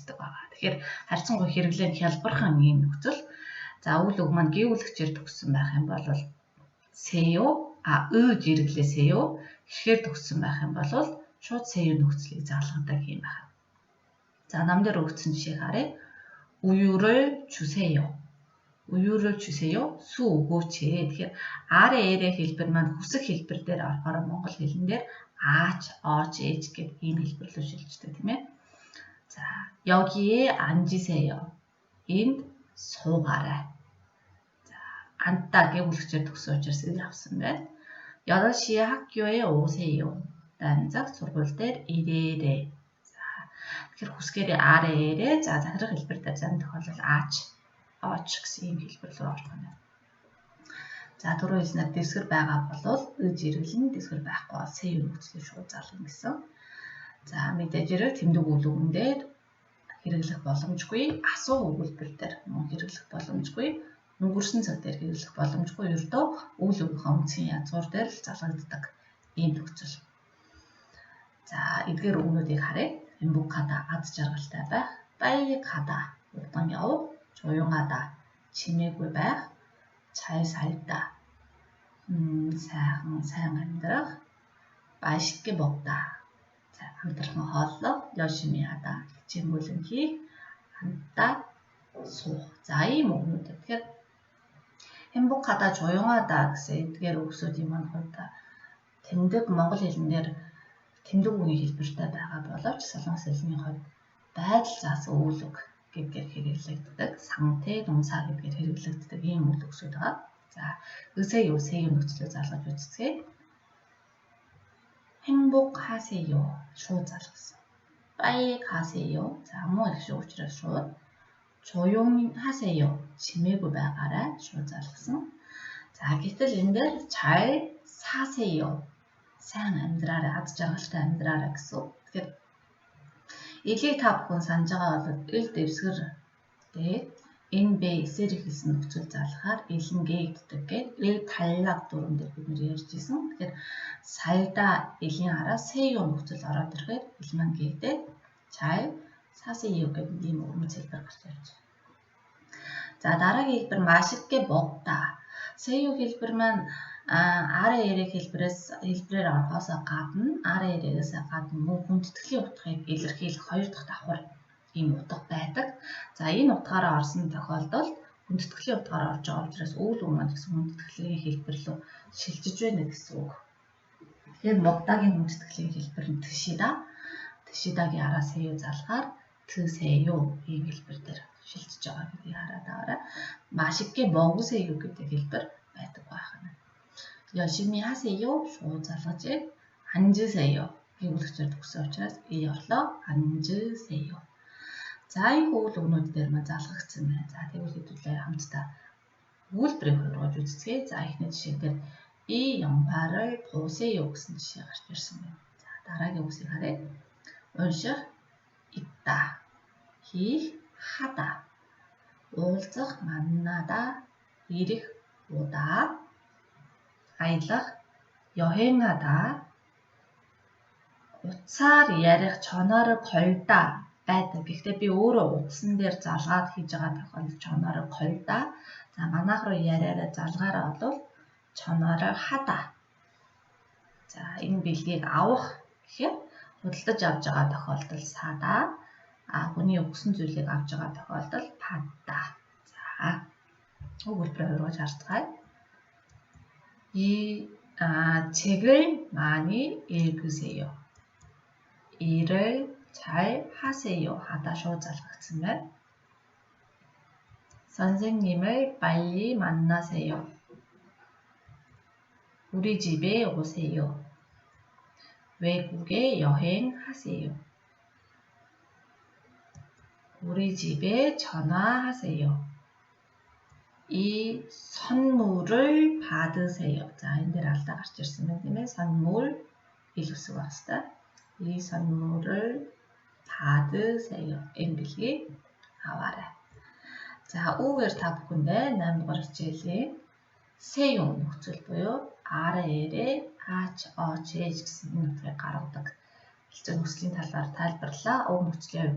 үздэг байгаа. Тэгэхээр харьцангуй хэрэглээнд хялбархан ийм нөхцөл. За үйл үг маань гүйвлэгчээр төгссөн байх юм бол сэё хэрэглээ сэё гэхээр төгссөн байх юм бол шууд сэё нөхцөлийг заалгадаг юм байна. За нам дээр өгсөн жишээ харъя. 우유를 주세요. 우유를 주세요. 수 өгөөч. Тэгэхээр 아래 에레 хэлбэр маань хүсэх хэлбэр дээр орохоор монгол хэлэн дээр 아ч, 어ч, ээж гэдэг ийм хэлбэр рүү шилждэг тийм ээ. 자, 여기에 앉으세요. энд суугаарай. 자, 앉다 гэвлэгчээр төгсөн учраас энэ авсан байна. 8시에 학교에 오세요. 단작 сургууль дээр ирээрэй. Тэгэхээр хүсгээрээ 아래에 за захирах хэлбэр дээр зам тохиолдол ач, оч гэсэн ийм хэлбэр рүү орох юм байна. За түрүү хэлснээр дэвсгэр байгаа бол ыж хэрэглэн дэвсгэр байхгүй бол сэё нөхцөлийг шууд заалгана гэсэн. За мэдээж хэрэг тэмдэг үйл үгэн дээр хэрэглэх боломжгүй, асуу өгүүлбэр дээр мөн хэрэглэх боломжгүй, өнгөрсөн цаг дээр хэрэглэх боломжгүй ердөө үйл үгийнхээ үндсийн язгуур дээр л залгагддаг ийм нөхцөл. За эдгээр үгнүүдийг харъя. 행복하다 ад жаргалтай байх, 빨리 가다 удаан явах, 조용하다 чимээгүй байх, 잘 살다 сайн амьдрах, 맛있게 먹다 амтархан хооллох, 열심히 하다 хичээнгүйлэн хийх, 앉다 суух. За ийм үгнүүд. Тэгэхээр 행복하다, 조용하다 гэсэн эдгээр үгсүүдийн маань хувьд тэмдэг монгол хэлнээр тэмдэг үгийн хэлбэртэй байгаа боловч солонгос хэлний хувьд байдал заасан үйл үг гэдгээр хэрэглэгддэг, 상태, 동사 гэдгээр хэрэглэгддэг ийм үйл үгсүүд байгаа. За, 으세요, 세요 нөхцөлөө залгаж үзье. 행복하세요. шууд залгасан. 빨리 가세요. за, муу их шиг учраас шууд. 조용하세요. чимээгүй байгаарай. шууд залгасан. за, гэтэл энэ дээр 잘 사세요. сайн амьдраарай, ад жаргалтай амьдраарай гэсэн. Тэгэхээр эгийг та бүхэн санаж байгаа бол ил дэвсгэр дээр энэ бэ эсээр хэлсэн нөхцөл залгахаар илэн гээгддэг гээд ил таллаг дүрм дээр бид нэр ярьж исэн. Тэгэхээр 살다 илийн араа сэё нөхцөл ороод ирэхээр ил маань гээгдээд 잘 사세요 гэдэг ийм өрмөц хэлбэр гарч ирж байна. За дараагийн хэлбэр 맛있게 먹다. сэ요 хэлбэр маань аре эрэг хэлбэрээр орохоос гадна аре эрэгээс гадна мөн хүндэтгэлийн утгыг илэрхийлэх хоёр дахь давхар ийм утга байдаг. За энэ утгаараа орсон тохиолдолд хүндэтгэлийн утгаараа орж байгаа учраас үйл үг маань гэсэн хүндэтгэлийн хэлбэр рүү шилжиж байна гэсэн үг. Тэгэхээр 먹다гийн хүндэтгэлийн хэлбэр нь тшида. тшидагийн араа сэё залгаар тсэ요 ийм хэлбэр дээр шилжиж байгаа гэдгийг хараад аваарай. 맛있게 먹으세요 гэдэг хэлбэр байдаг байх нь. 열심히 하세요. шууд залгаж 앉으세요. гэвлэгчээр төгсөн учраас 이 орлоо 앉으세요. За энэ үйл өгнүүд дээр маань залгагдсан байна. За тэгвэл хэдүүлээ хамтдаа үйлдвэрийг хургаж үзье. За эхний жишээ дээр 이 영화를 보세요 гэсэн жишээ гарч ирсэн байна. За дараагийн үгсийг харъя. унших, 읽다, хийх, 하다, уулзах, 만나다, ирэх, 오다, аялах, 여행하다, утсаар ярих, чоноор 걸다 байдаг. Гэхдээ би өөрөө утсан дээр залгаад хийж байгаа тохиолдолд чоноор 걸다. За манайх руу яриараа залгаараа бол чоноор 하다. За энэ бэлгийг авах гэхээр худалдаж авч байгаа тохиолдолд 사다. Хүний өгсөн зүйлийг авч байгаа тохиолдолд 받다. За өгүүлбэрээр хургаж харцгаая. 이 책을 많이 읽으세요. 일을 잘 하세요. 하다 шууд залгагдсан байна. 선생님을 빨리 만나세요. 우리 집에 오세요. 외국에 여행하세요. 우리 집에 전화하세요. 이 선물을 받으세요. 자, энэ дээр алдаа гарч ирсэн байна тийм ээ. 선물 хэлвсэг байх хэвээр. 이 선물을 받으세요. Энэ бэлгийг аваарай. За, үүгээр та бүхэндээ 8 дугаар хичээлийн сэё нөхцөл буюу аре, ач, оч, ээж гэсэн нөхцөлийг гаргадаг хэлцээ нөхцөлийн талаар тайлбарлаа. Уг нөхцөлийн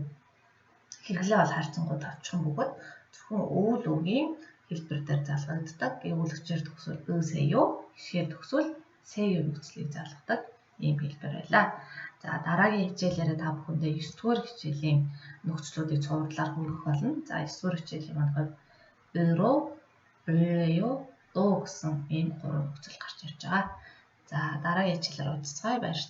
хэрэглээ бол харьцангуй товчхон бөгөөд зөвхөн өвөл үгийн хэлбэр дээр залгагддаг. Гэвүүлэгчээр төгсвөл өөсэё, хишгээр төгсвөл сэё нөхцөлийг залгадаг ийм хэлбэр байлаа. За дараагийн хичээлээрээ та бүхэндээ 9 дугаар хичээлийн нөхцлүүдийг цувралаар хүргэх болно. За 9 дугаар хичээлийн маань өөро, өөё, доо гэсэн ийм 3 нөхцөл гарч ирж байгаа. За дараагийн хичээлээр уулзцгаая. Баярлалаа.